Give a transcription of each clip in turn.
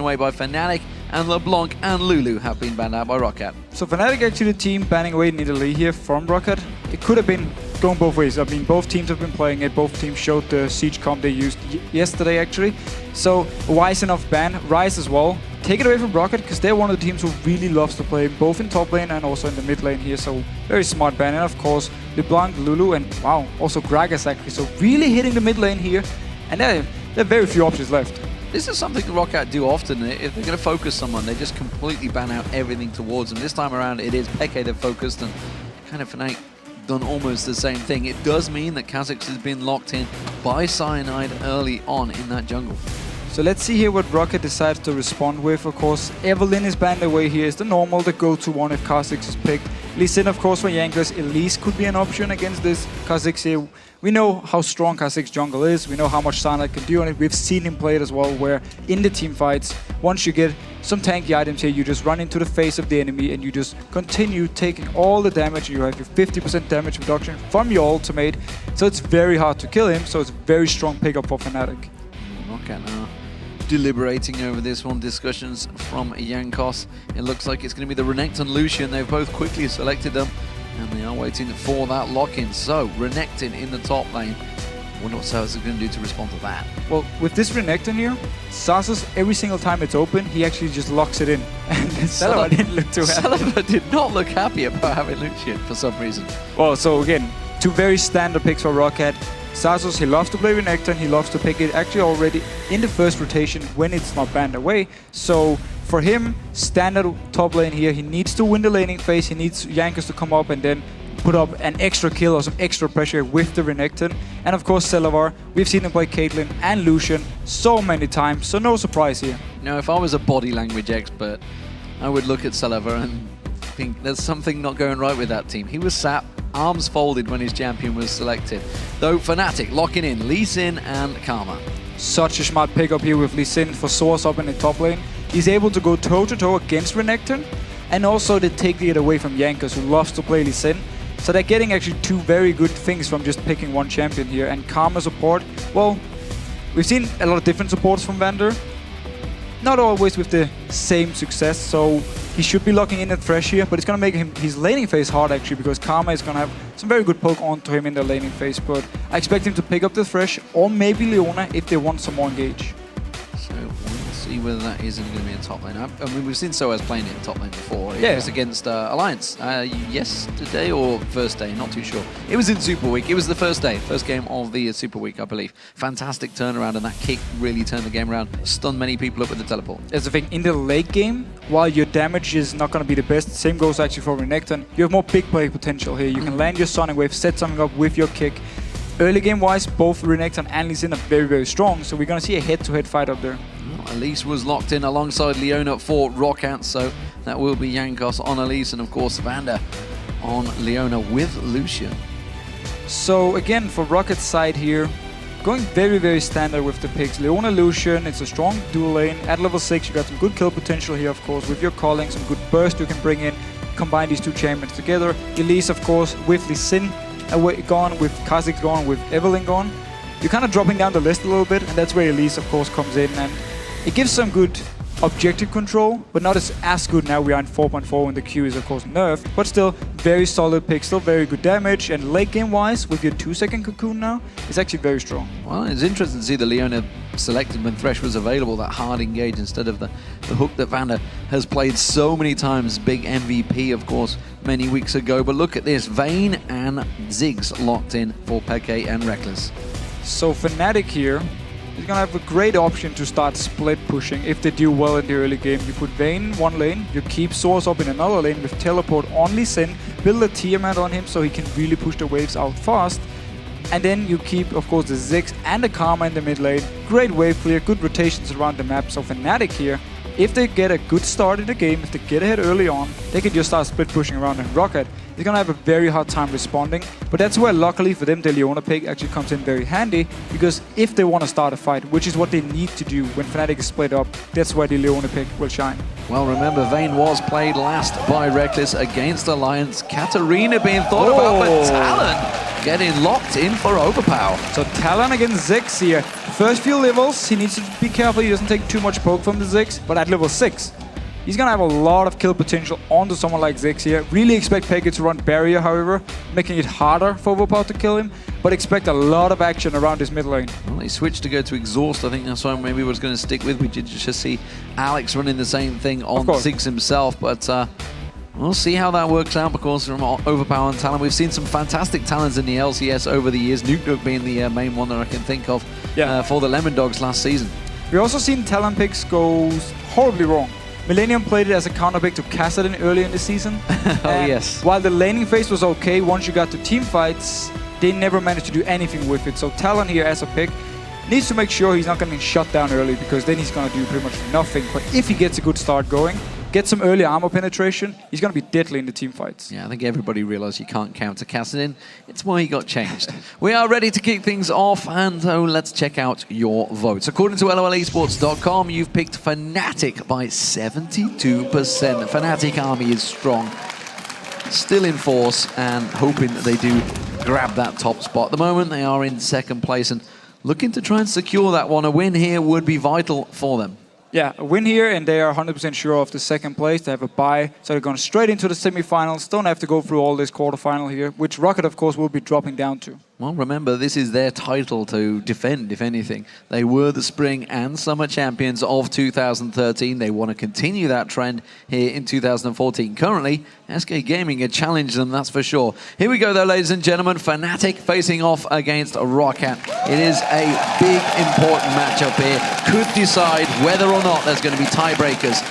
away by Fnatic, and LeBlanc and Lulu have been banned out by Roccat. So Fnatic actually the team banning away Nidalee here from Roccat. It could have been going both ways. I mean, both teams have been playing it. Both teams showed the Siege comp they used yesterday, actually. So, wise enough ban. Rise as well. Take it away from Roccat, because they're one of the teams who really loves to play both in top lane and also in the mid lane here. So, very smart ban. And of course, LeBlanc, Lulu, and wow, also Xaxus actually. So, really hitting the mid lane here. And there are very few options left. This is something Roccat do often. If they're going to focus someone, they just completely ban out everything towards them. This time around, it is Peke they've focused, and kind of Fnatic done almost the same thing. It does mean that Xaxus has been locked in by Cyanide early on in that jungle. So let's see here what Roccat decides to respond with. Of course, Evelynn is banned away here. It's the normal, the go-to one if Xaxus is picked. Lee Sin, of course, for Jankos. Elise could be an option against this Xaxus here. We know how strong Xaxus jungle is. We know how much Cyanide can do on it. We've seen him play it as well, where in the team fights, once you get some tanky items here, you just run into the face of the enemy and you just continue taking all the damage. You have your 50% damage reduction from your ultimate. So it's very hard to kill him. So it's a very strong pickup for Fnatic. Roccat now deliberating over this one. Discussions from Jankos. It looks like it's going to be the Renekton and Lucian. They've both quickly selected them, and they are waiting for that lock-in. So, Renekton in the top lane. I wonder what sOAZ is going to do to respond to that. Well, with this Renekton here, Xaxus, every single time it's open, he actually just locks it in. And Celaver didn't look too happy. Celaver did not look happy about having Lucian for some reason. Well, so again, two very standard picks for Roccat. Xaxus, he loves to play Renekton, he loves to pick it actually already in the first rotation when it's not banned away. So for him, standard top lane here, he needs to win the laning phase, he needs Jankos to come up and then put up an extra kill or some extra pressure with the Renekton. And of course Celaver, we've seen him play Caitlyn and Lucian so many times, so no surprise here. Now, if I was a body language expert, I would look at Celaver and think there's something not going right with that team. He was sat, arms folded when his champion was selected. Though Fnatic locking in Lee Sin and Karma. Such a smart pickup here with Lee Sin for sOAZ up in the top lane. He's able to go toe-to-toe against Renekton, and also they take it away from Jankos, who loves to play Lee Sin. So they're getting actually two very good things from just picking one champion here. And Karma support, well, we've seen a lot of different supports from Vander. Not always with the same success, so he should be locking in at Thresh here, but it's going to make his laning phase hard actually, because Karma is going to have some very good poke onto him in the laning phase, but I expect him to pick up the Thresh or maybe Leona if they want some more engage. So we'll see whether that isn't going to be a top lane. I mean, we've seen sOAZ playing it in top lane before. It was against Alliance yesterday or first day, not too sure. It was in Super Week. It was the first day, first game of the Super Week, I believe. Fantastic turnaround, and that kick really turned the game around. Stunned many people up with the teleport. There's the thing, in the late game, while your damage is not going to be the best, same goes actually for Renekton, you have more big play potential here. You can land your Sonic Wave, set something up with your kick. Early game wise, both Renekton and Lee Sin are very, very strong, so we're going to see a head-to-head fight up there. Well, Elise was locked in alongside Leona for Roccat, so that will be Jankos on Elise, and of course Vander on Leona with Lucian. So again, for Rockat's side here, going very, very standard with the picks. Leona, Lucian, it's a strong dual lane. At level 6, you got some good kill potential here, of course, with your calling, some good burst you can bring in, combine these two champions together. Elise, of course, with Lee Sin gone, with Xaxus gone, with Evelynn gone. You're kind of dropping down the list a little bit, and that's where Elise, of course, comes in, and it gives some good objective control, but not as good now. We are in 4.4 when the Q is, of course, nerfed, but still very solid pick, still very good damage, and late game wise, with your 2-second cocoon now, it's actually very strong. Well, it's interesting to see the Leona selected when Thresh was available, that hard engage instead of the hook that Vander has played so many times. Big MVP, of course, many weeks ago. But look at this, Vayne and Ziggs locked in for Peke and Rekkles. So Fnatic here is going to have a great option to start split pushing if they do well in the early game. You put Vayne in one lane, you keep sOAZ up in another lane with teleport on Lee Sin, build a Tiamat on him so he can really push the waves out fast. And then you keep, of course, the Ziggs and the Karma in the mid lane. Great wave clear, good rotations around the map. So Fnatic here, if they get a good start in the game, if they get ahead early on, they can just start split pushing around, and Roccat is going to have a very hard time responding. But that's where, luckily for them, the Leona pick actually comes in very handy, because if they want to start a fight, which is what they need to do when Fnatic is split up, that's where the Leona pick will shine. Well, remember, Vayne was played last by Rekkles against Alliance. Katarina being thought about, but Talon getting locked in for Overpow. So Talon against Ziggs here. first few levels, he needs to be careful he doesn't take too much poke from the Ziggs, but at level 6, he's gonna have a lot of kill potential onto someone like Ziggs here. Really expect xPeke to run barrier, however, making it harder for Overpow to kill him, but expect a lot of action around his mid lane. Well, he switched to go to exhaust. I think that's why maybe was going to stick with. We did just see Alex running the same thing on Ziggs himself, but we'll see how that works out because from Overpow and Talon, we've seen some fantastic talents in the LCS over the years, NoobNook being the main one that I can think of for the Lemon Dogs last season. We've also seen Talon picks go horribly wrong. Millennium played it as a counter pick to Kassadin early in the season. Yes. While the laning phase was okay, once you got to team fights, they never managed to do anything with it. So Talon here as a pick needs to make sure he's not going to be shut down early because then he's going to do pretty much nothing. But if he gets a good start going, get some early armor penetration, he's going to be deadly in the team fights. Yeah, I think everybody realized you can't counter Kassadin. It's why he got changed. We are ready to kick things off, and let's check out your votes. According to LOLesports.com, you've picked Fnatic by 72%. Fnatic army is strong, still in force, and hoping that they do grab that top spot. At the moment, they are in second place and looking to try and secure that one. A win here would be vital for them. Yeah, a win here, and they are 100% sure of the second place. They have a bye, so they're going straight into the semifinals. Don't have to go through all this quarterfinal here, which Roccat, of course, will be dropping down to. Well, remember, this is their title to defend, if anything. They were the spring and summer champions of 2013. They want to continue that trend here in 2014. Currently, SK Gaming have challenged them, that's for sure. Here we go, though, ladies and gentlemen. Fnatic facing off against Roccat. It is a big, important matchup here. Could decide whether or not there's going to be tiebreakers.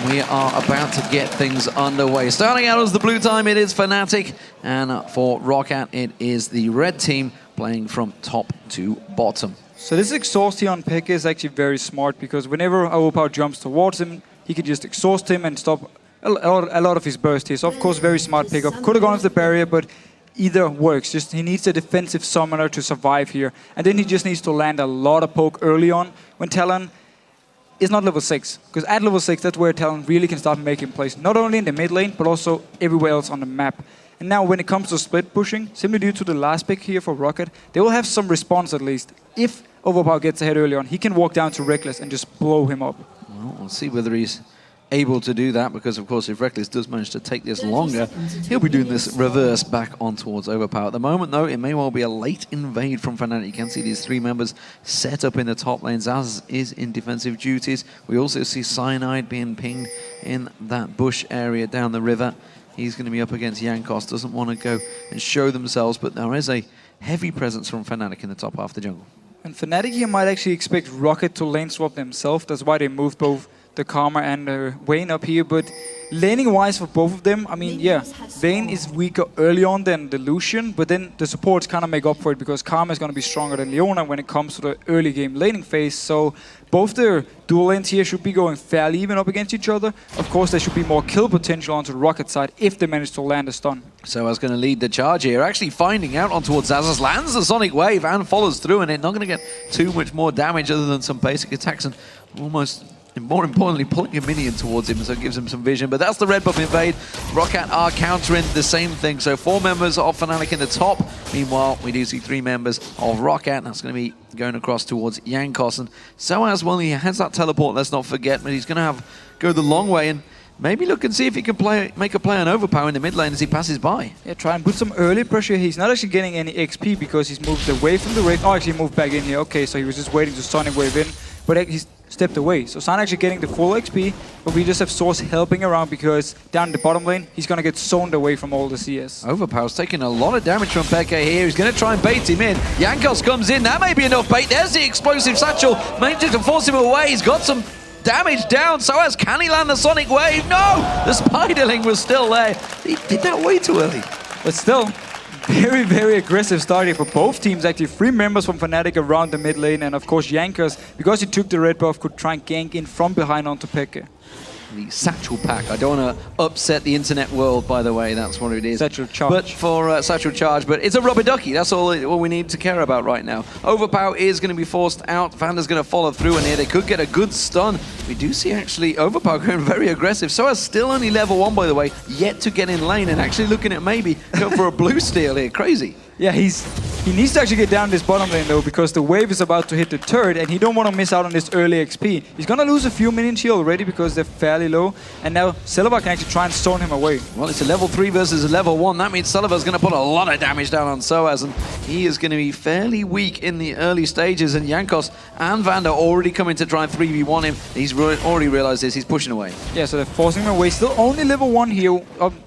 We are about to get things underway. Starting out as the blue team, it is Fnatic, and for Roccat, it is the red team playing from top to bottom. So this exhaust here on xPeke is actually very smart because whenever Overpow jumps towards him, he can just exhaust him and stop a lot of his burst here. So of course, very smart pickup. Could have gone with the barrier, but either works. Just he needs a defensive summoner to survive here, and then he just needs to land a lot of poke early on when Talon is not level 6, because at level 6, that's where Talon really can start making plays, not only in the mid lane, but also everywhere else on the map. And now when it comes to split pushing, simply due to the last pick here for Roccat, they will have some response at least. If Overpow gets ahead early on, he can walk down to Rekkles and just blow him up. Well, we'll see whether he's able to do that, because of course if Rekkles does manage to take this longer, he'll be doing this reverse back on towards Overpow. At the moment though, it may well be a late invade from Fnatic. You can see these three members set up in the top lane. xAxus is in defensive duties. We also see Cyanide being pinged in that bush area down the river. He's going to be up against Jankos, doesn't want to go and show themselves, but there is a heavy presence from Fnatic in the top half of the jungle. And Fnatic here might actually expect Roccat to lane swap themselves. That's why they moved both the Karma and Vayne up here, but laning-wise for both of them, I mean, yeah, Vayne is weaker early on than the Lucian, but then the supports kind of make up for it because Karma is going to be stronger than Leona when it comes to the early game laning phase. So both their dual lanes here should be going fairly even up against each other. Of course, there should be more kill potential onto the Roccat side if they manage to land a stun. sOAZ going to lead the charge here, actually finding out on towards xAxus, lands the Sonic Wave and follows through, and it's not going to get too much more damage other than some basic attacks and almost, and more importantly, pulling a minion towards him, so it gives him some vision. But that's the red buff invade. Roccat are countering the same thing. So 4 members of Fnatic in the top. Meanwhile, we do see 3 members of Roccat. That's going to be going across towards Jankos. And sOAZ, well, he has that teleport, let's not forget, but he's going to go the long way and maybe look and see if he can make a play on Overpow in the mid lane as he passes by. Yeah, try and put some early pressure. He's not actually getting any XP because he's moved away from the raid. Oh, actually moved back in here. Okay, so he was just waiting to Sonic Wave in, but he's stepped away. So San actually getting the full XP, but we just have sOAZ helping around because down in the bottom lane, he's going to get zoned away from all the CS. Overpow's taking a lot of damage from xPeke here. He's going to try and bait him in. Jankos comes in. That may be enough bait. There's the explosive satchel. Manages to force him away. He's got some damage down. sOAZ, can he land the Sonic Wave? No! The Spiderling was still there. He did that way too early. But still, very, very aggressive start here for both teams. Actually, 3 members from Fnatic around the mid lane, and of course Jankos, because he took the red buff, could try and gank in from behind onto xPeke. The satchel pack. I don't want to upset the internet world, by the way. That's what it is. Satchel charge. But for satchel charge, but it's a rubber ducky. That's all we need to care about right now. Overpow is going to be forced out. Vander's going to follow through, and here they could get a good stun. We do see actually Overpow going very aggressive. sOAZ still only level 1, by the way, yet to get in lane, and actually looking at maybe go for a blue steal here. Crazy. Yeah, he needs to actually get down this bottom lane though, because the wave is about to hit the turret and he don't want to miss out on this early XP. He's gonna lose a few minions here already because they're fairly low, and now Celaver can actually try and stone him away. Well, it's a level 3 versus a level 1. That means Celaver's going to put a lot of damage down on sOAZ, and he is going to be fairly weak in the early stages, and Jankos and Vander already coming to try and 3v1 him. He's already realized this, he's pushing away. Yeah, so they're forcing him away. Still only level 1 here.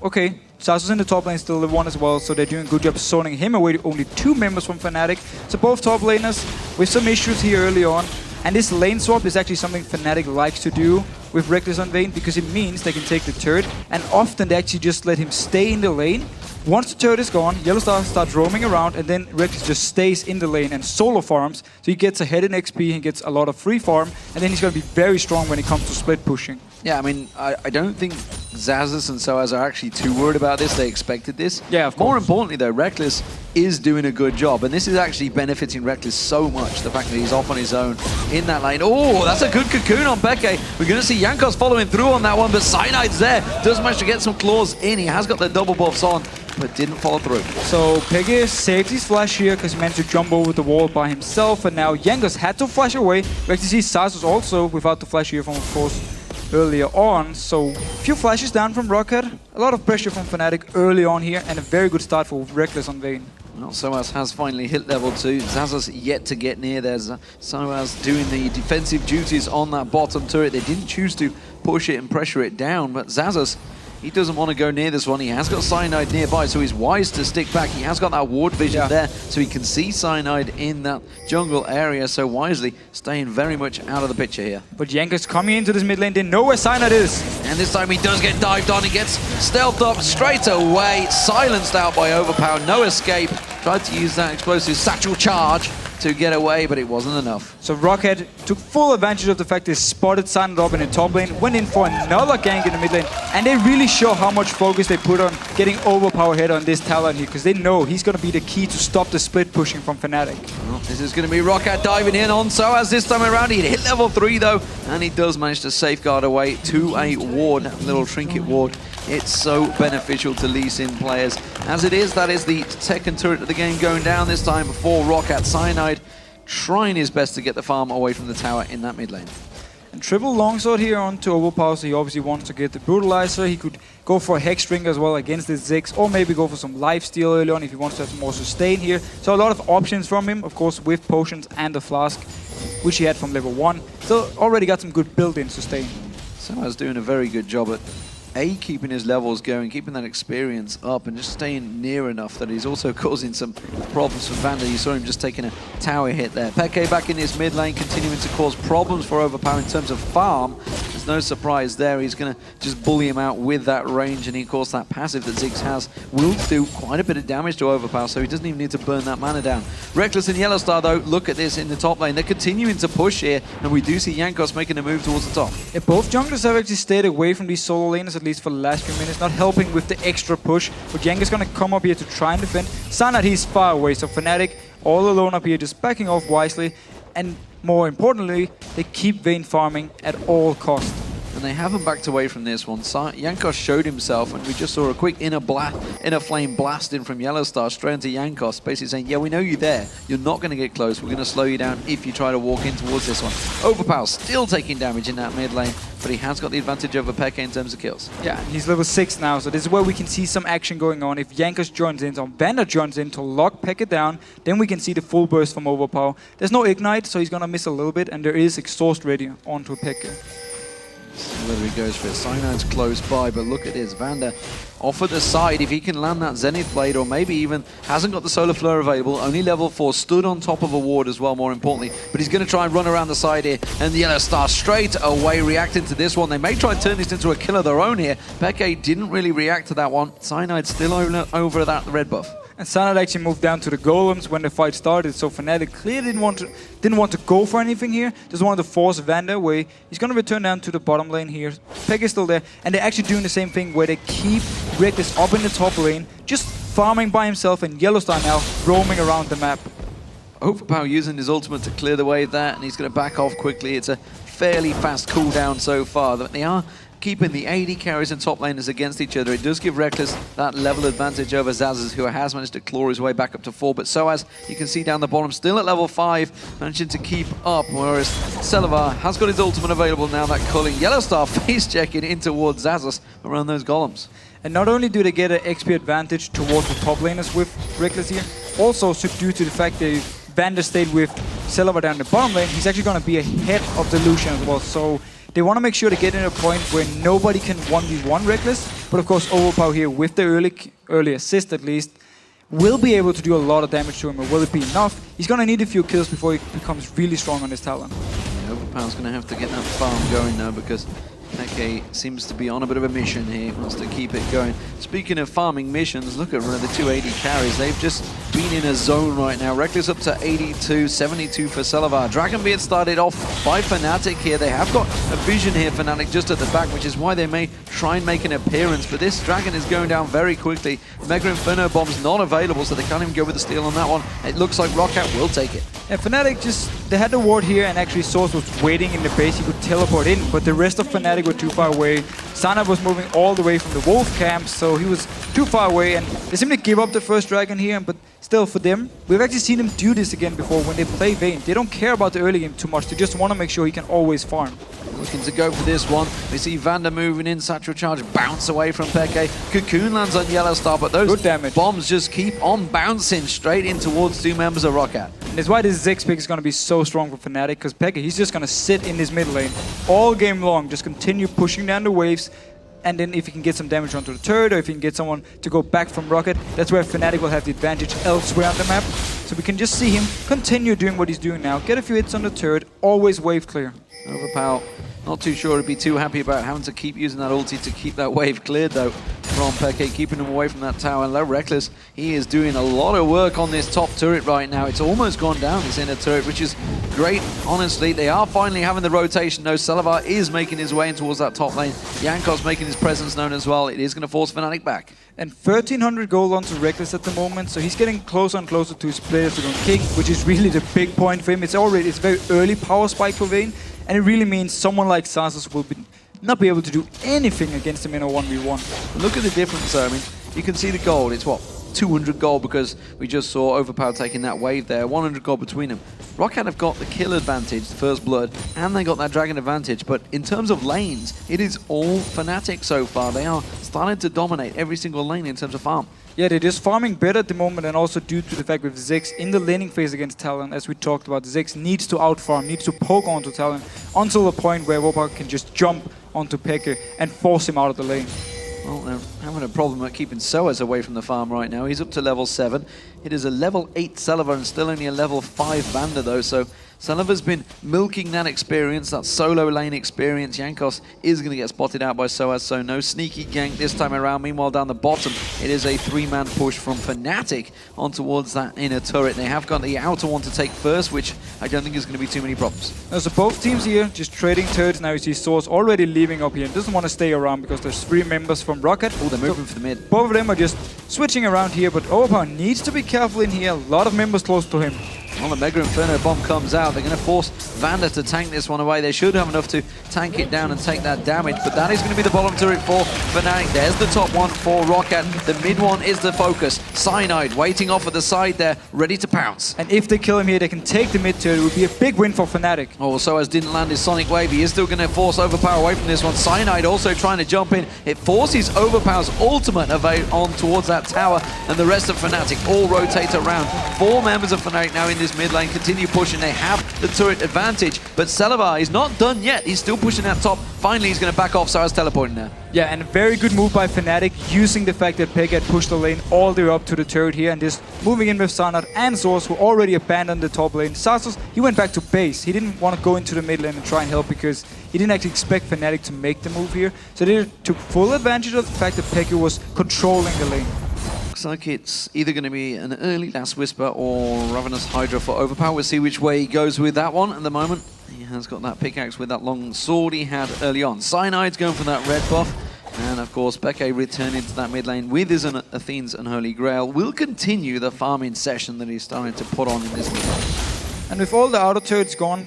Okay. Xaxus in the top lane, still level 1 as well, so they're doing a good job zoning him away. Only 2 members from Fnatic. So both top laners with some issues here early on. And this lane swap is actually something Fnatic likes to do with Rekkles on Vayne, because it means they can take the turret, and often they actually just let him stay in the lane. Once the turret is gone, YellOwStaR starts roaming around, and then Rekkles just stays in the lane and solo farms. So he gets ahead in XP, he gets a lot of free farm, and then he's going to be very strong when it comes to split pushing. Yeah, I mean, I don't think Xaxus and sOAZ are actually too worried about this. They expected this. Yeah, of course. More importantly, though, Rekkles is doing a good job, and this is actually benefiting Rekkles so much, the fact that he's off on his own in that lane. Oh, that's a good cocoon on Peke. We're going to see Jankos following through on that one, but Cyanide's there. Does manage to get some claws in. He has got the double buffs on, but didn't follow through. So Peke saved his flash here because he managed to jump over the wall by himself, and now Jankos had to flash away. We actually see Xaxus also without the flash here from, of course, earlier on. So a few flashes down from Roccat, a lot of pressure from Fnatic early on here, and a very good start for Rekkles on Vayne. Well, sOAZ has finally hit level 2. Xaxus yet to get near. There's sOAZ doing the defensive duties on that bottom turret. They didn't choose to push it and pressure it down, but Xaxus, he doesn't want to go near this one. He has got Cyanide nearby, so he's wise to stick back. He has got that ward vision there, so he can see Cyanide in that jungle area, so wisely staying very much out of the picture here. But Jankos coming into this mid lane, they know where Cyanide is. And this time he does get dived on. He gets stealthed up straight away, silenced out by Overpow. No escape. Tried to use that explosive satchel charge to get away, but it wasn't enough. So Roccat took full advantage of the fact they spotted Cyanide up in the top lane, went in for another gank in the mid lane, and they really show how much focus they put on getting Overpow ahead on this Talon here, because they know he's going to be the key to stop the split pushing from Fnatic. Well, this is going to be Roccat diving in on sOAZ this time around. He hit level 3 though, and he does manage to safeguard away to a ward, a little trinket ward. It's so beneficial to Lee Sin players. As it is, that is the second turret of the game going down this time before Roccat. Cyanide trying his best to get the farm away from the tower in that mid lane. And triple longsword here onto Overpow, so he obviously wants to get the brutalizer. He could go for a hex string as well against the Ziggs, or maybe go for some lifesteal early on if he wants to have some more sustain here. So a lot of options from him, of course, with potions and the flask, which he had from level 1. So already got some good built-in sustain. sOAZ doing a very good job at keeping his levels going, keeping that experience up, and just staying near enough that he's also causing some problems for Vander. You saw him just taking a tower hit there. Peke back in his mid lane, continuing to cause problems for Overpow in terms of farm. There's no surprise there. He's going to just bully him out with that range, and of course that passive that Ziggs has will do quite a bit of damage to Overpow, so he doesn't even need to burn that mana down. Rekkles and YellOwStaR though, look at this in the top lane. They're continuing to push here, and we do see Jankos making a move towards the top. Yeah, both junglers have actually stayed away from these solo laners, at least for the last few minutes, not helping with the extra push. But Jankos going to come up here to try and defend. Cyanide, he's far away, so Fnatic all alone up here, just backing off wisely. And more importantly, they keep Vayne farming at all costs. And they haven't backed away from this one. Jankos showed himself, and we just saw a quick inner flame blast in from YellOwStaR straight into Jankos, basically saying, yeah, we know you're there. You're not going to get close. We're going to slow you down if you try to walk in towards this one. Overpow still taking damage in that mid lane, but he has got the advantage over Peke in terms of kills. Yeah, he's level 6 now, so this is where we can see some action going on. If Jankos joins in, so Vander joins in to lock Peke down, then we can see the full burst from Overpow. There's no ignite, so he's going to miss a little bit, and there is exhaust ready onto Peke. Whether he goes for it. Cyanide's close by, but look at this. Vander off at the side. If he can land that Zenith Blade, or maybe even hasn't got the Solar Flare available, only level 4, stood on top of a ward as well, more importantly. But he's going to try and run around the side here, and the YellOwStaR straight away reacting to this one. They may try and turn this into a kill of their own here. Peke didn't really react to that one. Cyanide still over that red buff. And Cyanide actually moved down to the golems when the fight started, so Fnatic clearly didn't want to go for anything here. Just wanted to force Vander away. He's going to return down to the bottom lane here. Peke is still there, and they're actually doing the same thing where they keep Rekkles up in the top lane, just farming by himself, and YellOwStaR now roaming around the map. Overpow using his ultimate to clear the way there, and he's going to back off quickly. It's a fairly fast cooldown so far. They are keeping the AD carries and top laners against each other. It does give Rekkles that level advantage over Xaxus, who has managed to claw his way back up to 4. But sOAZ, you can see down the bottom, still at level 5, managing to keep up, whereas Celaver has got his ultimate available now. That Cologne YellOwStaR face checking in towards Xaxus around those golems. And not only do they get an XP advantage towards the top laners with Rekkles here, also due to the fact that Vander stayed with Celaver down the bottom lane, he's actually going to be ahead of the Lucian as well. So they want to make sure to get in a point where nobody can 1v1 Rekkles. But of course, Overpow here with the early assist at least will be able to do a lot of damage to him. Or will it be enough? He's going to need a few kills before he becomes really strong on his Talon. Yeah, Overpow's going to have to get that farm going now because FNC seems to be on a bit of a mission here. He wants to keep it going. Speaking of farming missions, look at the 2 AD carries. They've just been in a zone right now. Rekkles up to 82, 72 for Celaver. Dragonbeard started off by Fnatic here. They have got a vision here, Fnatic, just at the back, which is why they may try and make an appearance. But this Dragon is going down very quickly. Mega Inferno Bomb's not available, so they can't even go with the steal on that one. It looks like Roccat will take it. Yeah, Fnatic they had the ward here, and actually sOAZ was waiting in the base. He could teleport in, but the rest of Fnatic were too far away. Cyanide was moving all the way from the Wolf camp, so he was too far away, and they simply give up the first Dragon here. But still, for them, we've actually seen them do this again before when they play Vayne. They don't care about the early game too much. They just want to make sure he can always farm. Looking to go for this one. We see Vander moving in, Satchel Charge bounce away from xPeke. Cocoon lands on YellOwStaR, but those bombs just keep on bouncing straight in towards 2 members of Roccat. And that's why this xPeke is going to be so strong for Fnatic, because xPeke, he's just going to sit in his mid lane all game long, just continue pushing down the waves, and then if he can get some damage onto the turret, or if he can get someone to go back from Roccat, that's where Fnatic will have the advantage elsewhere on the map. So we can just see him continue doing what he's doing now, get a few hits on the turret, always wave clear. Overpow, not too sure to be too happy about having to keep using that ulti to keep that wave cleared though from xPeke, keeping him away from that tower. And Rekkles, he is doing a lot of work on this top turret right now. It's almost gone down, this inner turret, which is great, honestly. They are finally having the rotation though. Celaver is making his way in towards that top lane. Jankos making his presence known as well. It is going to force Fnatic back. And 1300 gold onto Rekkles at the moment, so he's getting closer and closer to his players to go king, which is really the big point for him. It's very early power spike for Vayne, and it really means someone like Xaxus will not be able to do anything against him in a 1v1. Look at the difference though. I mean, you can see the gold. It's what? 200 gold because we just saw Overpow taking that wave there. 100 gold between them. Roccat have got the kill advantage, the first blood, and they got that dragon advantage. But in terms of lanes, it is all Fnatic so far. They are starting to dominate every single lane in terms of farm. Yeah, they're just farming better at the moment, and also due to the fact with Ziggs in the laning phase against Talon, as we talked about, Ziggs needs to outfarm, needs to poke onto Talon until the point where Overpow can just jump onto xPeke and force him out of the lane. Well, they're having a problem at keeping sOAZ away from the farm right now. He's up to level 7. It is a level 8 Celaver and still only a level 5 Vander though, so Celaver's been milking that experience, that solo lane experience. Jankos is going to get spotted out by sOAZ, so no sneaky gank this time around. Meanwhile, down the bottom, it is a 3-man push from Fnatic on towards that inner turret. They have got the outer one to take first, which I don't think is going to be too many problems. Now, so both teams here just trading turrets. Now you see sOAZ already leaving up here and doesn't want to stay around because there's 3 members from Roccat. Oh, they're moving for the mid. Both of them are just switching around here, but Overpow needs to be careful in here. A lot of members close to him. Well, the Mega Inferno Bomb comes out. They're going to force Vander to tank this one away. They should have enough to tank it down and take that damage, but that is going to be the bottom turret for Fnatic. There's the top one for Roccat. The mid one is the focus. Cyanide waiting off at the side there, ready to pounce. And if they kill him here, they can take the mid turret. It would be a big win for Fnatic. Oh, sOAZ didn't land his Sonic Wave. He is still going to force Overpow away from this one. Cyanide also trying to jump in. It forces Overpow's ultimate on towards that tower, and the rest of Fnatic all rotate around. 4 members of Fnatic now in this mid lane continue pushing. They have the turret advantage, but Celaver is not done yet. He's still pushing that top. Finally, he's going to back off, so I was teleporting there. Yeah, and a very good move by Fnatic, using the fact that xPeke had pushed the lane all the way up to the turret here, and just moving in with Cyanide and sOAZ, who already abandoned the top lane. Xaxus, he went back to base. He didn't want to go into the mid lane and try and help because he didn't actually expect Fnatic to make the move here. So they took full advantage of the fact that xPeke was controlling the lane. Looks like it's either going to be an early Last Whisper or Ravenous Hydra for Overpow. We'll see which way he goes with that one at the moment. He has got that pickaxe with that long sword he had early on. Cyanide's going for that red buff. And of course, xPeke returning to that mid lane with his Athene's Unholy Grail will continue the farming session that he's starting to put on in this mid lane. And with all the outer turrets gone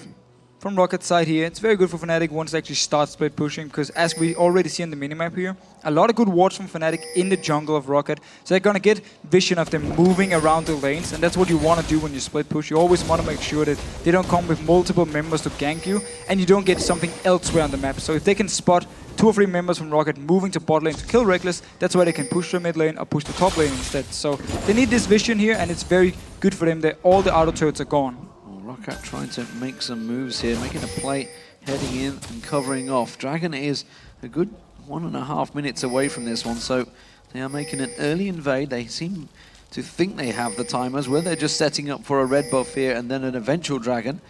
from Rockat's side here. It's very good for Fnatic once they actually start split pushing, because as we already see on the minimap here, a lot of good wards from Fnatic in the jungle of Roccat. So they're gonna get vision of them moving around the lanes, and that's what you want to do when you split push. You always want to make sure that they don't come with multiple members to gank you, and you don't get something elsewhere on the map. So if they can spot 2 or 3 members from Roccat moving to bot lane to kill Rekkles, that's where they can push the mid lane or push the top lane instead. So they need this vision here, and it's very good for them that all the auto turrets are gone. Well, Roccat trying to make some moves here, making a play, heading in and covering off. Dragon is a good 1.5 minutes away from this one, so they are making an early invade. They seem to think they have the timers, where they're just setting up for a red buff here and then an eventual Dragon.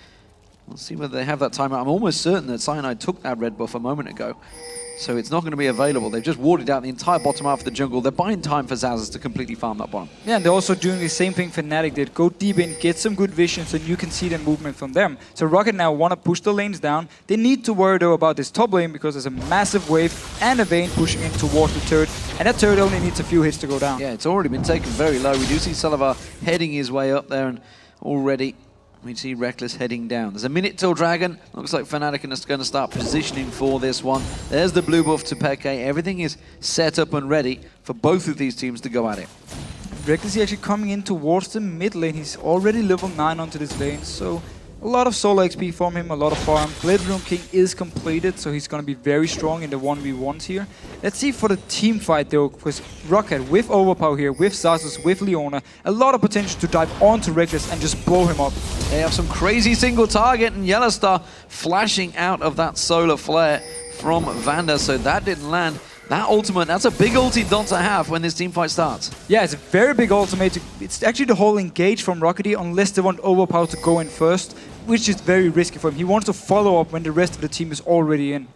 We'll see whether they have that timer. I'm almost certain that Cyanide took that red buff a moment ago, so it's not going to be available. They've just warded out the entire bottom half of the jungle. They're buying time for Xaxus to completely farm that bottom. Yeah, and they're also doing the same thing Fnatic did. Go deep in, get some good vision so you can see the movement from them. So Roccat now want to push the lanes down. They need to worry though about this top lane, because there's a massive wave and a Vayne pushing in towards the turret. And that turret only needs a few hits to go down. Yeah, it's already been taken very low. We do see Celaver heading his way up there, and already we see Rekkles heading down. There's a minute till Dragon. Looks like Fnatic is going to start positioning for this one. There's the blue buff to Peke. Everything is set up and ready for both of these teams to go at it. Rekkles is actually coming in towards the mid lane. He's already level 9 onto this lane, so a lot of solo XP from him, a lot of farm. Bloodroom King is completed, so he's going to be very strong in the 1v1s here. Let's see for the team fight though, because Roccat with Overpow here, with Xaxus, with Leona, a lot of potential to dive onto Rekkles and just blow him up. They have some crazy single target, and YellOwStaR flashing out of that solar flare from Vander, so that didn't land. That ultimate, that's a big ulti dot to have when this team fight starts. Yeah, it's a very big ultimate. It's actually the whole engage from Roccat here, unless they want Overpow to go in first, which is very risky for him. He wants to follow up when the rest of the team is already in.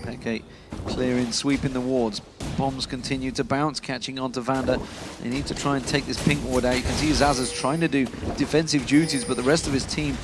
Peke clearing, sweeping the wards. Bombs continue to bounce, catching onto Vander. They need to try and take this pink ward out. You can see Xaxus trying to do defensive duties, but the rest of his team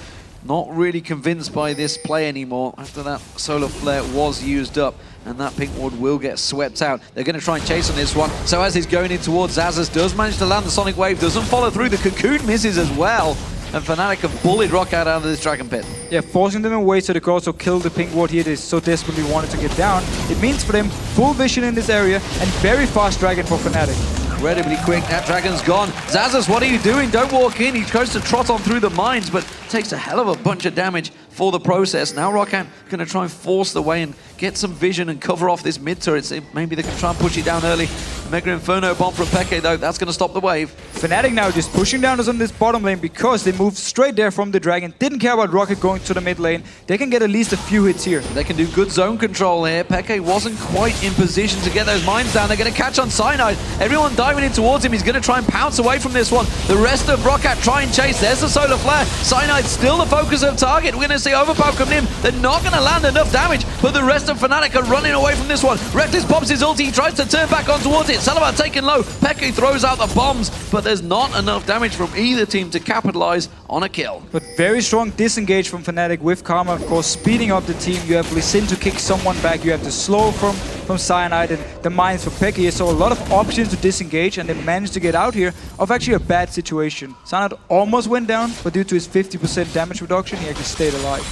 not really convinced by this play anymore after that solar flare was used up, and that pink ward will get swept out. They're going to try and chase on this one. So as he's going in towards Xaxus, does manage to land the Sonic Wave, doesn't follow through. The Cocoon misses as well, and Fnatic have bullied Roccat out of this Dragon Pit. Yeah, forcing them away so they could also kill the pink ward here they so desperately wanted to get down. It means for them full vision in this area and very fast Dragon for Fnatic. Incredibly quick, that Dragon's gone. Xaxus, what are you doing? Don't walk in. He tries to trot on through the mines, but takes a hell of a bunch of damage for the process. Now Roccat going to try and force the way and get some vision and cover off this mid turret. So maybe they can try and push it down early. Mega Inferno bomb from Peke though, that's going to stop the wave. Fnatic now just pushing down us on this bottom lane because they moved straight there from the Dragon. Didn't care about Roccat going to the mid lane. They can get at least a few hits here. They can do good zone control here. Peke wasn't quite in position to get those mines down. They're going to catch on Cyanide. Everyone diving in towards him. He's going to try and pounce away from this one. The rest of Roccat try and chase. There's the solar flare. Cyanide still the focus of target. We're going to see Overpow coming in. They're not going to land enough damage, but the rest of Fnatic are running away from this one. Rekkles pops his ulti. He tries to turn back on towards it. Celaver taken low. Peke throws out the bombs, but there's not enough damage from either team to capitalize on a kill. But very strong disengage from Fnatic with Karma, of course, speeding up the team. You have Lee to kick someone back. You have the slow from Cyanide and the mines for Peke here. So a lot of options to disengage, and they managed to get out here of actually a bad situation. Cyanide almost went down, but due to his 50% damage reduction, he actually stayed alive.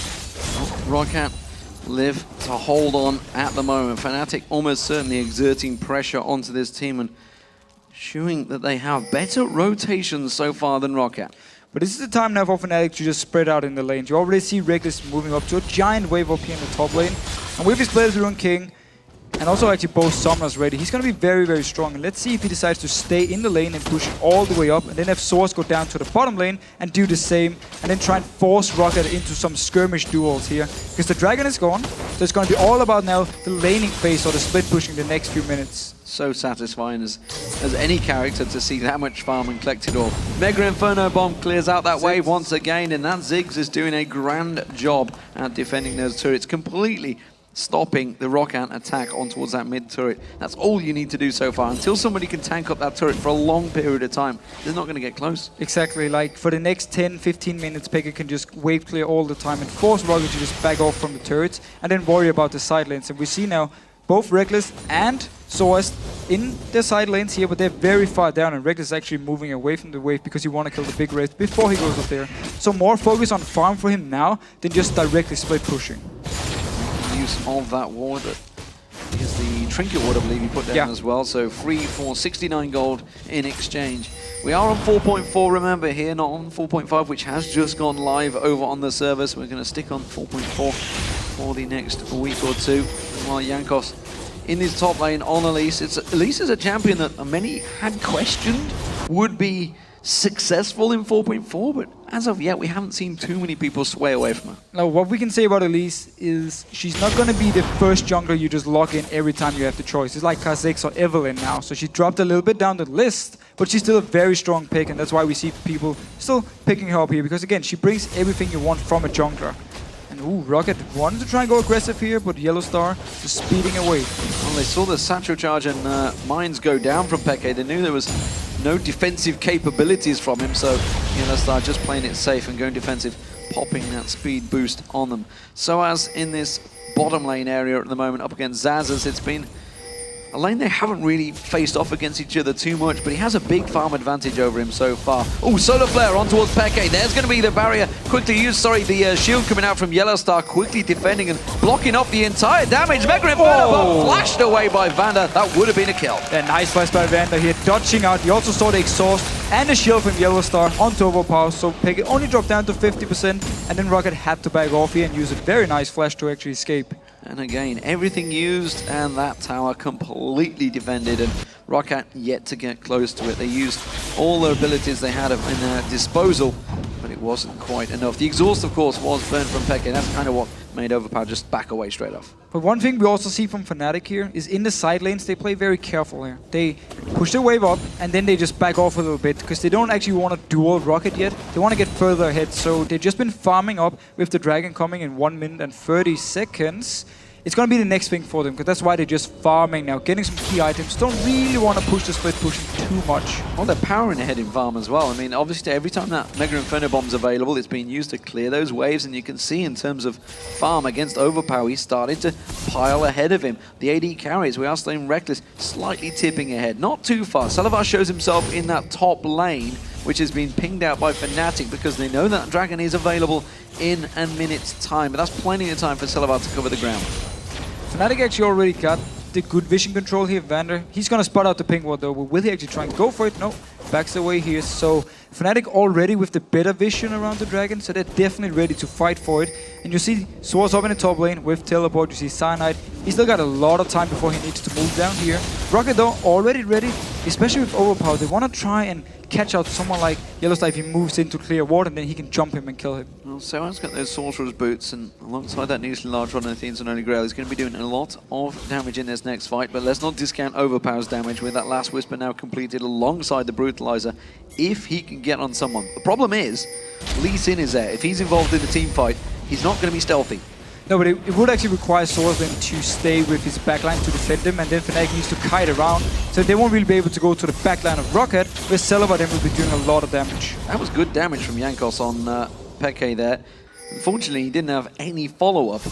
Roccat live to hold on at the moment. Fnatic almost certainly exerting pressure onto this team and showing that they have better rotations so far than Roccat. But this is the time now for Fnatic to just spread out in the lanes. You already see Rekkles moving up to a giant wave up here in the top lane. And with his Bloodroom King, and also actually both summoners ready, he's going to be very, very strong. And let's see if he decides to stay in the lane and push it all the way up, and then have sOAZ go down to the bottom lane and do the same, and then try and force Roccat into some skirmish duels here. Because the Dragon is gone, so it's going to be all about now the laning phase or the split pushing the next few minutes. So satisfying as any character to see that much farm and collect it all. Mega Inferno bomb clears out that wave once again, and that Ziggs is doing a grand job at defending those turrets, completely stopping the Roccat attack on towards that mid turret. That's all you need to do so far. Until somebody can tank up that turret for a long period of time, they're not going to get close. Exactly, like for the next 10-15 minutes, Peke can just wave clear all the time and force Roccat to just back off from the turrets and then worry about the side lanes. And we see now both Rekkles and sOAZ in their side lanes here, but they're very far down, and Rekkles is actually moving away from the wave because he want to kill the big wraith before he goes up there. So more focus on farm for him now than just directly split pushing. Use of that ward, but here's the trinket ward I believe he put down as well, so free for 69 gold in exchange. We are on 4.4, remember, here, not on 4.5, which has just gone live over on the server, so we're going to stick on 4.4 for the next week or two. While Jankos in his top lane on Elise. Elise is a champion that many had questioned would be successful in 4.4, but as of yet, we haven't seen too many people sway away from her. Now, what we can say about Elise is she's not going to be the first jungler you just lock in every time you have the choice. It's like Ziggs or Evelyn now, so she dropped a little bit down the list, but she's still a very strong pick, and that's why we see people still picking her up here, because again, she brings everything you want from a jungler. And ooh, Roccat wanted to try and go aggressive here, but YellOwStaR just speeding away. Well, they saw the satchel charge and mines go down from Peke. They knew there was no defensive capabilities from him, so YellOwStaR just playing it safe and going defensive, popping that speed boost on them. sOAZ in this bottom lane area at the moment up against Xaxus. It's been a lane they haven't really faced off against each other too much, but he has a big farm advantage over him so far. Oh, solar flare on towards Peke. There's going to be the barrier quickly used. Sorry, the shield coming out from YellOwStaR, quickly defending and blocking off the entire damage. Mega Inferno bomb flashed away by Vander. That would have been a kill. Yeah, nice flash by Vander here, dodging out. You also saw the exhaust and the shield from YellOwStaR onto Overpow, so Peke only dropped down to 50%, and then Roccat had to back off here and use a very nice flash to actually escape. And again, everything used, and that tower completely defended, and Roccat yet to get close to it. They used all the abilities they had in their disposal, but it wasn't quite enough. The exhaust, of course, was burnt from Peke, and that's kind of what made Overpow just back away straight off. But one thing we also see from Fnatic here is in the side lanes, they play very careful here. They push their wave up, and then they just back off a little bit, because they don't actually want to duel Roccat yet. They want to get further ahead, so they've just been farming up with the dragon coming in 1 minute and 30 seconds. It's going to be the next thing for them, because that's why they're just farming now, getting some key items. Don't really want to push the split pushing too much. Well, they're powering ahead in farm as well. I mean, obviously, every time that Mega Inferno bomb's available, it's being used to clear those waves, and you can see in terms of farm against Overpow, he started to pile ahead of him. The AD carries, we are seeing Rekkles slightly tipping ahead, not too far. Celaver shows himself in that top lane, which has been pinged out by Fnatic because they know that dragon is available in a minute's time, but that's plenty of time for Celaver to cover the ground. Fnatic actually already got the good vision control here, Vander. He's gonna spot out the pink ward though, but will he actually try and go for it? No, backs away here. So Fnatic already with the better vision around the dragon, so they're definitely ready to fight for it. And you see sOAZ up in the top lane with teleport, you see Cyanide. He's still got a lot of time before he needs to move down here. Roccat though, already ready, especially with Overpow. They want to try and catch out someone like YellOwStaR if he moves into clear ward, and then he can jump him and kill him. Well, sOAZ's got those Sorcerer's Boots, and alongside that nuclear large rod and Athene's and Holy Grail, he's going to be doing a lot of damage in this next fight, but let's not discount Overpow's damage with that last Whisper now completed alongside the Brutalizer, if he can get on someone. The problem is, Lee Sin is there. If he's involved in the team fight, he's not going to be stealthy. No, but it would actually require sOAZ then to stay with his backline to defend him, and then Fnatic needs to kite around, so they won't really be able to go to the backline of Roccat, where Celaver then will be doing a lot of damage. That was good damage from Jankos on Peke there. Unfortunately, he didn't have any follow-up,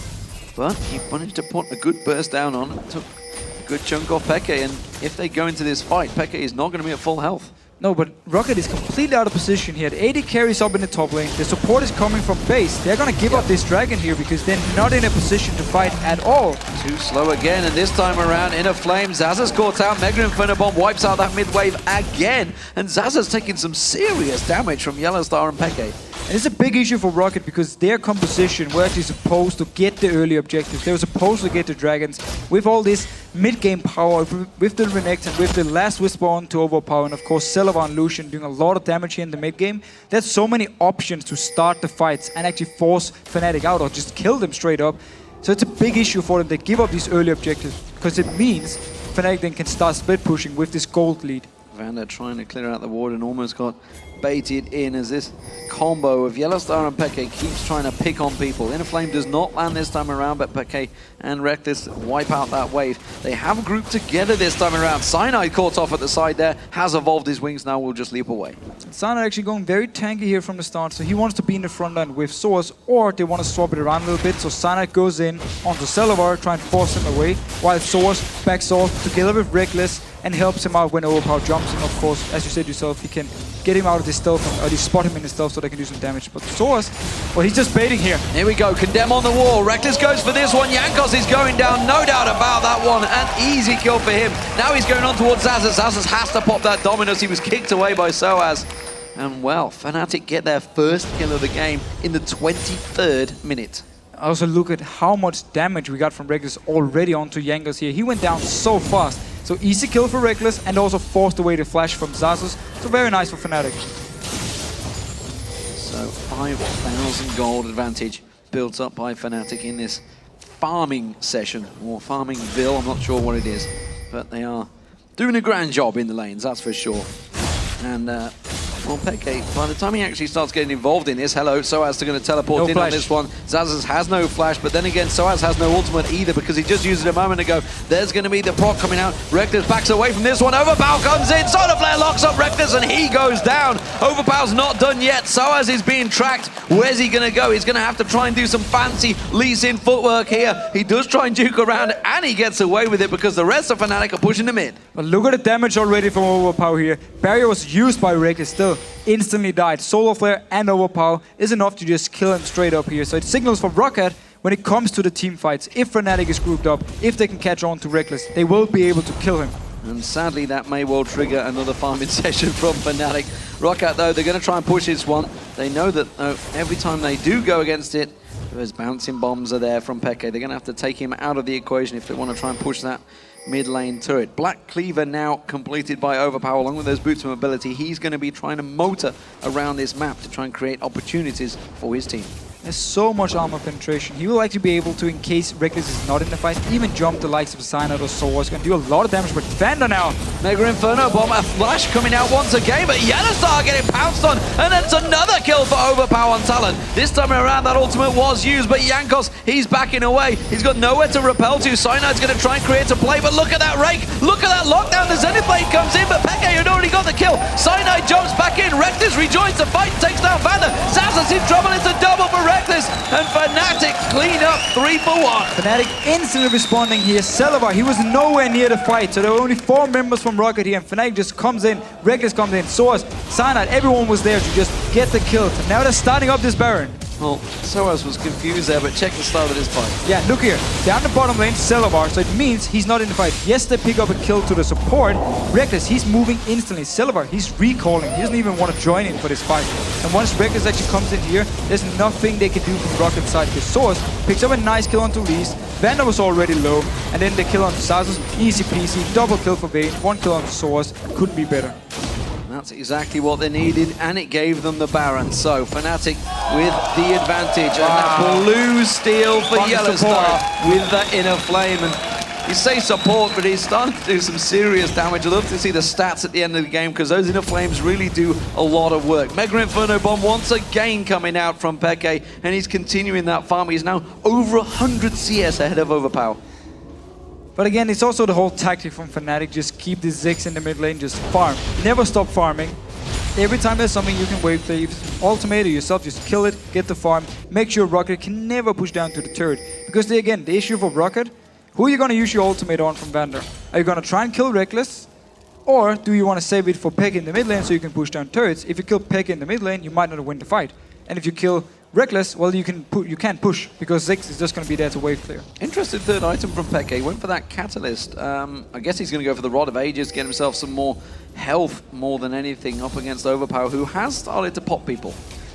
but he managed to put a good burst down on it, took a good chunk off Peke, and if they go into this fight, Peke is not going to be at full health. No, but Roccat is completely out of position here. The AD carries up in the top lane. The support is coming from base. They're going to give up this dragon here because they're not in a position to fight at all. Too slow again, and this time around, Inner Flame. Xaxus caught out. Mega Inferno Bomb wipes out that mid-wave again. And Xaxus taking some serious damage from YellOwStaR and Peke. And it's a big issue for Roccat because their composition were actually supposed to get the early objectives. They were supposed to get the dragons with all this mid-game power, with the Renekton and with the last Whisper on to Overpow, and of course Celaver and Lucian doing a lot of damage here in the mid-game. There's so many options to start the fights and actually force Fnatic out or just kill them straight up. So it's a big issue for them. They give up these early objectives because it means Fnatic then can start split pushing with this gold lead. Vander trying to clear out the ward and almost got baited in as this combo of YellOwStaR and Peke keeps trying to pick on people. Innerflame does not land this time around, but Peke and Rekkles wipe out that wave. They have grouped together this time around. Cyanide caught off at the side there, has evolved his wings, now will just leap away. Cyanide actually going very tanky here from the start, so he wants to be in the front line with sOAZ, or they want to swap it around a little bit, so Cyanide goes in onto Celaver, trying to force him away, while sOAZ backs off together with Rekkles and helps him out when Overpow jumps in. Of course, as you said yourself, he can get him out of this stealth, or at least spot him in the stealth so they can do some damage. But sOAZ, well, he's just baiting here. Here we go, Condemn on the wall. Rekkles goes for this one. Jankos is going down, no doubt about that one. An easy kill for him. Now he's going on towards Xaxus. Xaxus has to pop that Dominus. He was kicked away by sOAZ. And well, Fnatic get their first kill of the game in the 23rd minute. Also look at how much damage we got from Rekkles already onto Jankos here. He went down so fast. So easy kill for Rekkles and also forced away the flash from Xaxus. So very nice for Fnatic. So 5,000 gold advantage built up by Fnatic in this farming session, or farmingville, I'm not sure what it is. But they are doing a grand job in the lanes, that's for sure. And well, Peke, by the time he actually starts getting involved in this, hello, sOAZ are going to teleport in on this one. Xaxus has no flash, but then again, sOAZ has no ultimate either because he just used it a moment ago. There's going to be the proc coming out. Rekkles backs away from this one. Overpow comes in. Solar Flare locks up Rekkles and he goes down. Overpow's not done yet. sOAZ is being tracked. Where's he going to go? He's going to have to try and do some fancy Lee-Sin footwork here. He does try and juke around and he gets away with it because the rest of Fnatic are pushing him in. But look at the damage already from Overpow here. Barrier was used by Rekkles still. Instantly died. Solar Flare and Overpow is enough to just kill him straight up here. So it signals for Roccat when it comes to the team fights. If Fnatic is grouped up, if they can catch on to Rekkles, they will be able to kill him. And sadly, that may well trigger another farming session from Fnatic. Roccat, though, they're going to try and push this one. They know that every time they do go against it, those bouncing bombs are there from Peke. They're going to have to take him out of the equation if they want to try and push that mid lane turret. Black Cleaver now completed by Overpow along with those boots of mobility. He's going to be trying to motor around this map to try and create opportunities for his team. There's so much armor penetration. He will actually be able to, in case Rekkles is not in the fight, even jump the likes of Cyanide or sOAZ. Going to do a lot of damage, but Vander now. Mega Inferno Bomb, a flash coming out once again, but YellOwStaR getting pounced on, and that's another kill for Overpow on Talon. This time around, that ultimate was used, but Jankos, he's backing away. He's got nowhere to repel to. Cyanide's going to try and create a play, but look at that rake. Look at that lockdown. The Zenith Blade comes in, but Peke had already got the kill. Cyanide jumps back in. Rekkles rejoins the fight, takes down Vander. Xaxus in trouble. It's a double for Rekkles, and Fnatic clean up 3 for 1. Fnatic instantly responding here. Celaver, he was nowhere near the fight, so there were only 4 members from Roccat here, and Fnatic just comes in. Rekkles comes in, sOAZ, Cyanide, everyone was there to just get the kill. And now they're starting up this Baron. Well, sOAZ was confused there, but check the start of this fight. Yeah, look here. Down the bottom lane, Celaver, so it means he's not in the fight. Yes, they pick up a kill to the support. Rekkles, he's moving instantly. Celaver, he's recalling. He doesn't even want to join in for this fight. And once Rekkles actually comes in here, there's nothing they can do from Rockat's side. Because sOAZ picks up a nice kill onto Least. Vander was already low, and then the kill onto Xaxus. Easy peasy, double kill for Vayne, 1 kill onto sOAZ. Couldn't be better. That's exactly what they needed, and it gave them the Baron. So Fnatic with the advantage, and that blue steal for YellOwStaR with that inner flame. And you say support, but he's starting to do some serious damage. I'd love to see the stats at the end of the game, because those inner flames really do a lot of work. Mega Inferno Bomb once again coming out from Peke, and he's continuing that farm. He's now over 100 CS ahead of Overpow. But again, it's also the whole tactic from Fnatic. Just keep the Ziggs in the mid lane, just farm. Never stop farming. Every time there's something you can wave play, if it's ultimate or yourself, just kill it, get the farm. Make sure Roccat can never push down to the turret. Because again, the issue for Roccat, who are you going to use your ultimate on from Vander? Are you going to try and kill Rekkles? Or do you want to save it for Peke in the mid lane so you can push down turrets? If you kill Peke in the mid lane, you might not win the fight. And if you kill Rekkles, well, you can't push because Ziggs is just going to be there to wave clear. Interesting third item from Peke. Went for that Catalyst. I guess he's going to go for the Rod of Ages, get himself some more health more than anything up against Overpow, who has started to pop people.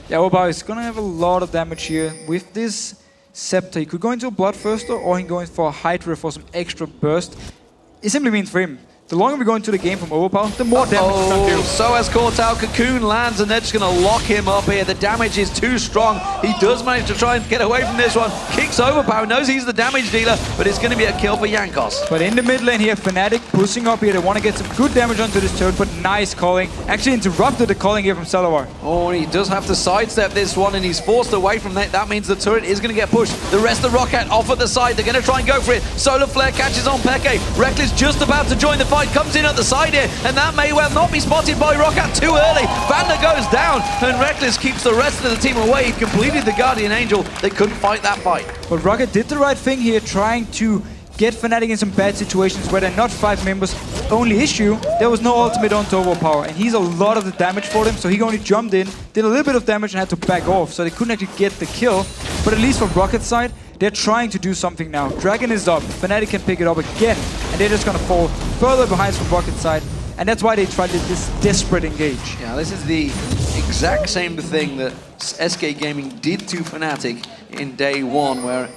Yeah, Overpow is going to have a lot of damage here. With this Scepter, he could go into a Bloodthirster or he can go in for a Hydra for some extra burst. It simply means for him, the longer we go into the game from Overpow, the more damage it's gonna do. sOAZ caught out, Cocoon lands, and they're just gonna lock him up here. The damage is too strong. He does manage to try and get away from this one. Kicks Overpow, knows he's the damage dealer, but it's gonna be a kill for Jankos. But in the mid lane here, Fnatic pushing up here. They want to get some good damage onto this turret, but nice calling. Actually interrupted the calling here from Celaver. Oh, he does have to sidestep this one, and he's forced away from that. That means the turret is gonna get pushed. The rest of Roccat off at the side. They're gonna try and go for it. Solar Flare catches on xPeke. Rekkles just about to join the fight, comes in at the side here, and that may well not be spotted by Roccat too early. Vander goes down, and Rekkles keeps the rest of the team away. He completed the Guardian Angel. They couldn't fight that fight. But Roccat did the right thing here, trying to get Fnatic in some bad situations where they're not 5 members. Only issue, there was no ultimate onto Overpow, and he's a lot of the damage for them, so he only jumped in, did a little bit of damage and had to back off, so they couldn't actually get the kill. But at least from Rockat's side, they're trying to do something now. Dragon is up, Fnatic can pick it up again, and they're just gonna fall further behind from Rockat's side, and that's why they tried this desperate engage. Yeah, this is the exact same thing that SK Gaming did to Fnatic in day one, where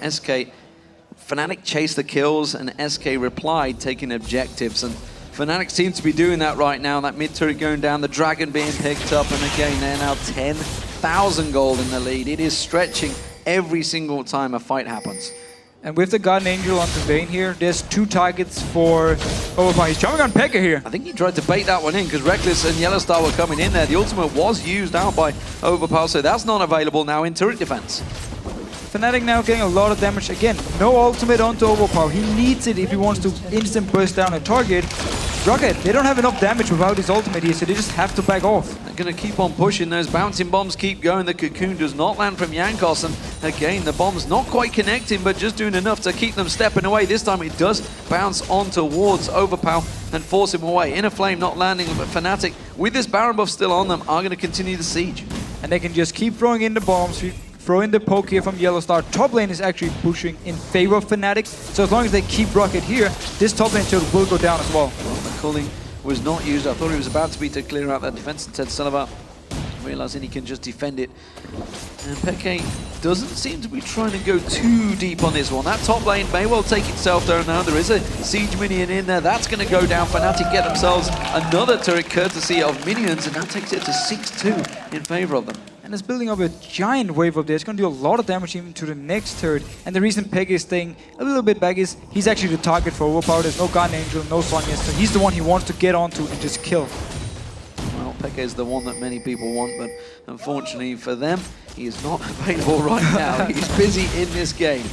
Fnatic chased the kills and SK replied, taking objectives. And Fnatic seems to be doing that right now. That mid turret going down, the Dragon being picked up, and again, they're now 10,000 gold in the lead. It is stretching every single time a fight happens. And with the Guardian Angel onto Vayne here, there's 2 targets for Overpow. He's jumping on xPeke here. I think he tried to bait that one in because Rekkles and YellOwStaR were coming in there. The ultimate was used out by Overpow, so that's not available now in turret defense. Fnatic now getting a lot of damage. Again, no ultimate onto Overpow. He needs it if he wants to instant burst down a target. Roccat, they don't have enough damage without his ultimate here, so they just have to back off. They're going to keep on pushing. Those bouncing bombs keep going. The Cocoon does not land from Jankos, and again, the bomb's not quite connecting, but just doing enough to keep them stepping away. This time it does bounce on towards Overpow and force him away. Inner Flame not landing, but Fnatic, with this Baron buff still on them, are going to continue the siege. And they can just keep throwing in the bombs, throw in the poke here from YellOwStaR. Top lane is actually pushing in favor of Fnatic, so as long as they keep Roccat here, this top lane turret will go down as well. The culling was not used. I thought he was about to be to clear out that defense, instead Celaver realizing he can just defend it. And xPeke doesn't seem to be trying to go too deep on this one. That top lane may well take itself down now. There is a siege minion in there. That's going to go down. Fnatic get themselves another turret courtesy of minions, and that takes it to 6-2 in favor of them. And it's building up a giant wave up there. It's going to do a lot of damage even to the next turret. And the reason xPeke is staying a little bit back is he's actually the target for Overpow. There's no Guardian Angel, no Sonya, so he's the one he wants to get onto and just kill. Well, xPeke is the one that many people want, but unfortunately for them, he is not available right now. He's busy in this game.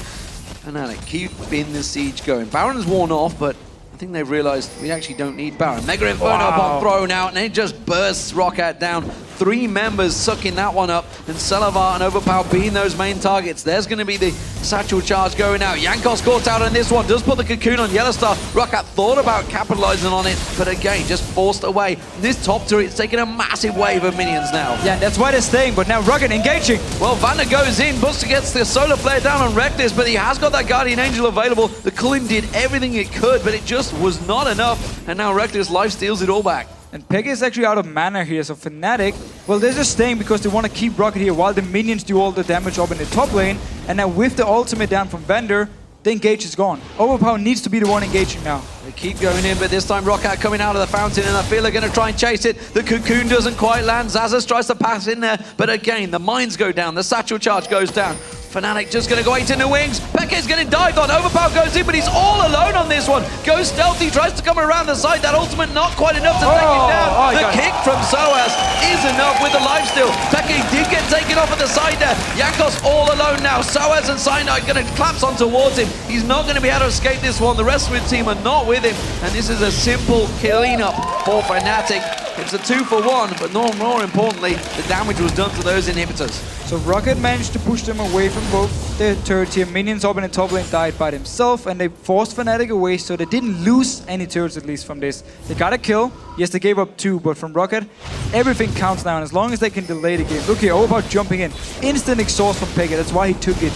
Fnatic keeping the siege going. Baron's worn off, but I think they've realized we actually don't need Baron. Mega Inferno bomb thrown out, and it just bursts Roccat down. 3 members sucking that one up, and Celaver and Overpow being those main targets. There's going to be the satchel charge going out. Jankos caught out on this one, does put the Cocoon on YellOwStaR. Roccat thought about capitalizing on it, but again, just forced away. This top turret's taking a massive wave of minions now. Yeah, that's why they're staying, but now Roccat engaging. Well, Vander goes in, Buster gets the Solar Flare down on Rekkles, but he has got that Guardian Angel available. The Cologne did everything it could, but it just was not enough, and now Rekkles life steals it all back. And xPeke is actually out of mana here, so Fnatic, well, they're just staying because they want to keep Roccat here while the minions do all the damage up in the top lane. And now with the ultimate down from Vander, the engage is gone. Overpow needs to be the one engaging now. They keep going in, but this time Roccat coming out of the fountain, and I feel they're going to try and chase it. The Cocoon doesn't quite land. Xaxus tries to pass in there, but again, the mines go down. The satchel charge goes down. Fnatic just going to go 8 in the wings. xPeke's getting dived on. Overpow goes in, but he's all alone on this one. Goes stealthy, tries to come around the side. That ultimate not quite enough to take him down. The kick from sOAZ is enough with the lifesteal. xPeke did get taken off at the side there. Jankos all alone now. sOAZ and Cyanide going to collapse on towards him. He's not going to be able to escape this one. The rest of his team are not with him. And this is a simple cleanup for Fnatic. It's a 2-for-1, but more importantly, the damage was done to those inhibitors. So Roccat managed to push them away from both their turrets here. Minions up in the top lane died by themselves, and they forced Fnatic away, so they didn't lose any turrets at least from this. They got a kill. Yes, they gave up 2, but from Roccat, everything counts now, and as long as they can delay the game. Look here, Overpow jumping in. Instant exhaust from xPeke, that's why he took it.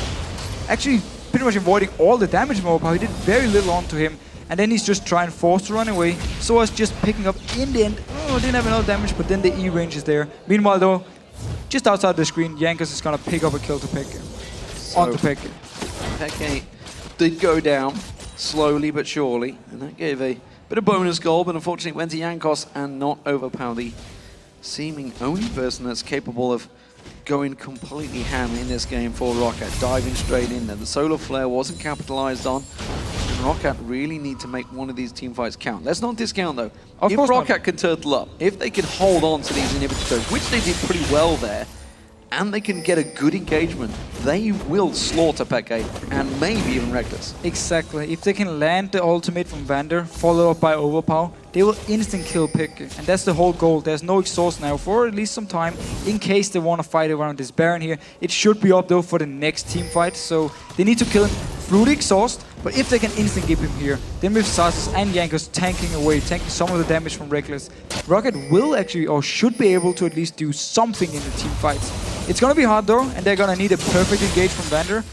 Actually, pretty much avoiding all the damage from Overpow. He did very little onto him. And then he's just trying forced to run away. sOAZ just picking up in the end. Oh, didn't have enough damage, but then the E range is there. Meanwhile, though, just outside the screen, Jankos is going to pick up a kill to xPeke. Onto xPeke. xPeke did go down. slowly but surely. And that gave a bit of bonus goal, but unfortunately it went to Jankos and not Overpow, the seeming only person that's capable of going completely ham in this game for Roccat, diving straight in there. The solar flare wasn't capitalized on, and Roccat really need to make one of these team fights count. Let's not discount though. If Roccat can turtle up, if they can hold on to these inhibitors, which they did pretty well there, and they can get a good engagement, they will slaughter Peke and maybe even Rekkles. Exactly. If they can land the ultimate from Vander, followed up by Overpow, they will instant kill Peke. And that's the whole goal. There's no exhaust now for at least some time in case they want to fight around this Baron here. It should be up though for the next team fight, so they need to kill him through the exhaust. But if they can instant give him here, then with Xaxus and Jankos tanking away, tanking some of the damage from Rekkles, Roccat will actually, or should be able to at least do something in the team fights. It's gonna be hard though, and they're gonna need a perfect engage from Vander.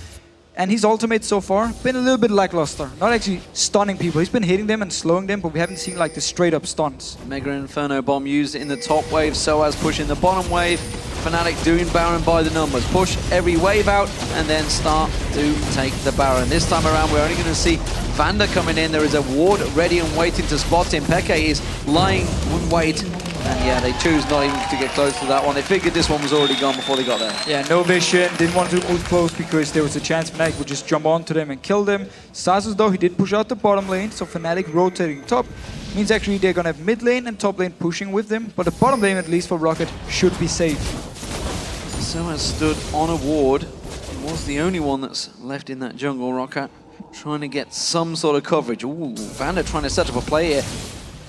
And his ultimate so far been a little bit lackluster. Not actually stunning people. He's been hitting them and slowing them, but we haven't seen like the straight up stuns. Mega Inferno Bomb used in the top wave, sOAZ pushing the bottom wave. Fnatic doing Baron by the numbers. Push every wave out and then start to take the Baron. This time around, we're only going to see Vander coming in. There is a ward ready and waiting to spot him. Peke is lying in wait. And yeah, they choose not even to get close to that one. They figured this one was already gone before they got there. Yeah, no vision. Didn't want to move close because there was a chance Fnatic would just jump onto them and kill them. Xaxus though, he did push out the bottom lane, so Fnatic rotating top means actually they're going to have mid lane and top lane pushing with them. But the bottom lane, at least for Roccat, should be safe. sOAZ stood on a ward. He was the only one that's left in that jungle. Roccat trying to get some sort of coverage. Ooh, Vander trying to set up a play here.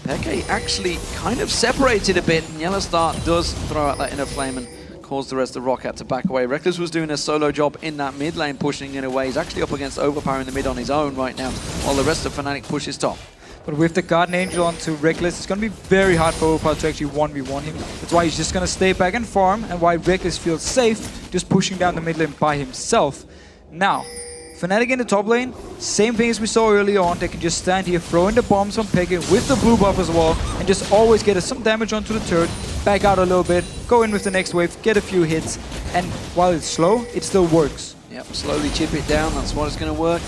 Peke actually kind of separated a bit, and YellOwStaR does throw out that inner flame and cause the rest of Roccat to back away. Rekkles was doing a solo job in that mid lane, pushing it away. He's actually up against Overpow in the mid on his own right now, while the rest of Fnatic pushes top. But with the Guardian Angel onto Rekkles, it's going to be very hard for Overpow to actually 1v1 him. That's why he's just going to stay back and farm, and why Rekkles feels safe just pushing down the mid lane by himself. Now, Fnatic in the top lane, same thing as we saw earlier on. They can just stand here, throwing the bombs on Peke with the blue buff as well, and just always get some damage onto the turret, back out a little bit, go in with the next wave, get a few hits, and while it's slow, it still works. Yep, slowly chip it down, that's what it's going to work.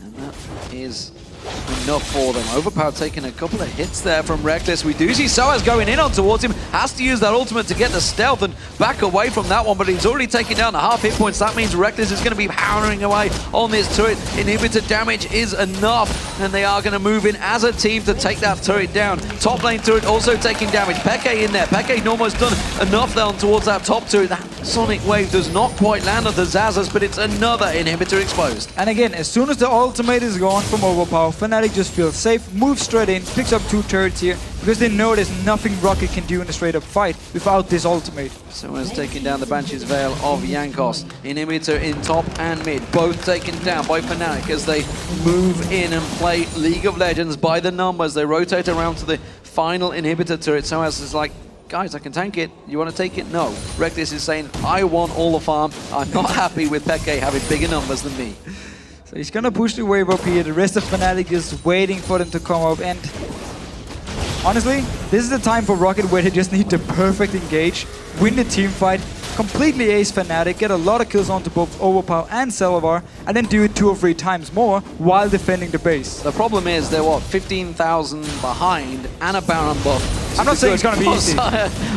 And that is enough for them. Overpow taking a couple of hits there from Rekkles. We do see sOAZ going in on towards him. Has to use that ultimate to get the stealth and back away from that one, but he's already taken down the half hit points. That means Rekkles is going to be powering away on this turret. Inhibitor damage is enough, and they are going to move in as a team to take that turret down. Top lane turret also taking damage. Peke in there. Peke almost done enough down towards that top turret. That sonic wave does not quite land on the Xaxus, but it's another inhibitor exposed. And again, as soon as the ultimate is gone from Overpow, Fnatic just feels safe, moves straight in, picks up 2 turrets here, because they know there's nothing Roccat can do in a straight-up fight without this ultimate. sOAZ taking down the Banshee's Veil of Jankos. Inhibitor in top and mid, both taken down by Fnatic as they move in and play League of Legends by the numbers. They rotate around to the final inhibitor turret. sOAZ is like, guys, I can tank it. You want to take it? No. Rekkles is saying, I want all the farm. I'm not happy with Peke having bigger numbers than me. So he's gonna push the wave up here. The rest of Fnatic is waiting for them to come up, and honestly, this is the time for Roccat where they just need the perfect engage, win the team fight, completely ace Fnatic, get a lot of kills onto both Overpow and Celaver, and then do it 2 or 3 times more while defending the base. The problem is they're what, 15,000 behind and a Baron buff. I'm not saying it's gonna be easy.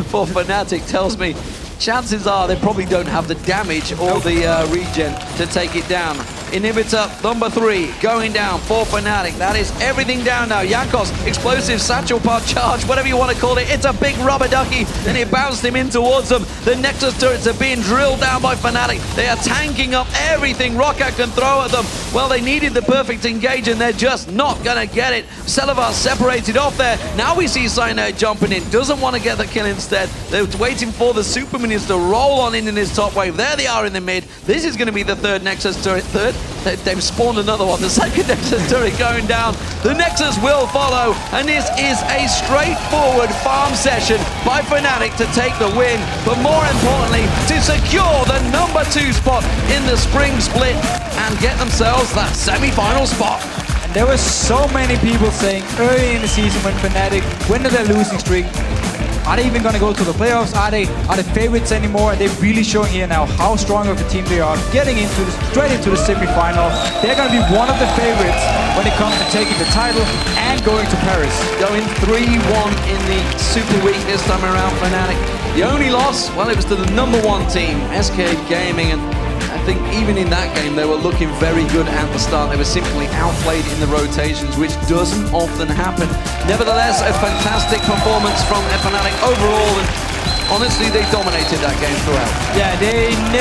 For Fnatic tells me chances are they probably don't have the damage or the regen to take it down. Inhibitor number 3 going down for Fnatic. That is everything down now. Jankos, explosive satchel pod charge, whatever you want to call it. It's a big rubber ducky, and it bounced him in towards them. The Nexus turrets are being drilled down by Fnatic. They are tanking up everything Roccat can throw at them. Well, they needed the perfect engage, and they're just not going to get it. Celaver separated off there. Now we see Cyanide jumping in. Doesn't want to get the kill instead. They're waiting for the Super Minions to roll on in his top wave. There they are in the mid. This is going to be the 3rd Nexus turret. They've spawned another one. The 2nd Nexus turret going down. The Nexus will follow, and this is a straightforward farm session by Fnatic to take the win, but more importantly, to secure the number 2 spot in the spring split and get themselves that semi-final spot. And there were so many people saying early in the season when Fnatic went to their losing streak, Are they even going to go to the playoffs? Are they favorites anymore? They're really showing here now how strong of a team they are, getting straight into the semi-final. They're going to be one of the favorites when it comes to taking the title and going to Paris. Going 3-1 in the Super Week this time around, Fnatic. The only loss, well, it was to the #1 team, SK Gaming, and I think even in that game they were looking very good at the start. They were simply outplayed in the rotations, which doesn't often happen. Nevertheless, a fantastic performance from Fnatic overall, and honestly, they dominated that game throughout. Yeah, they never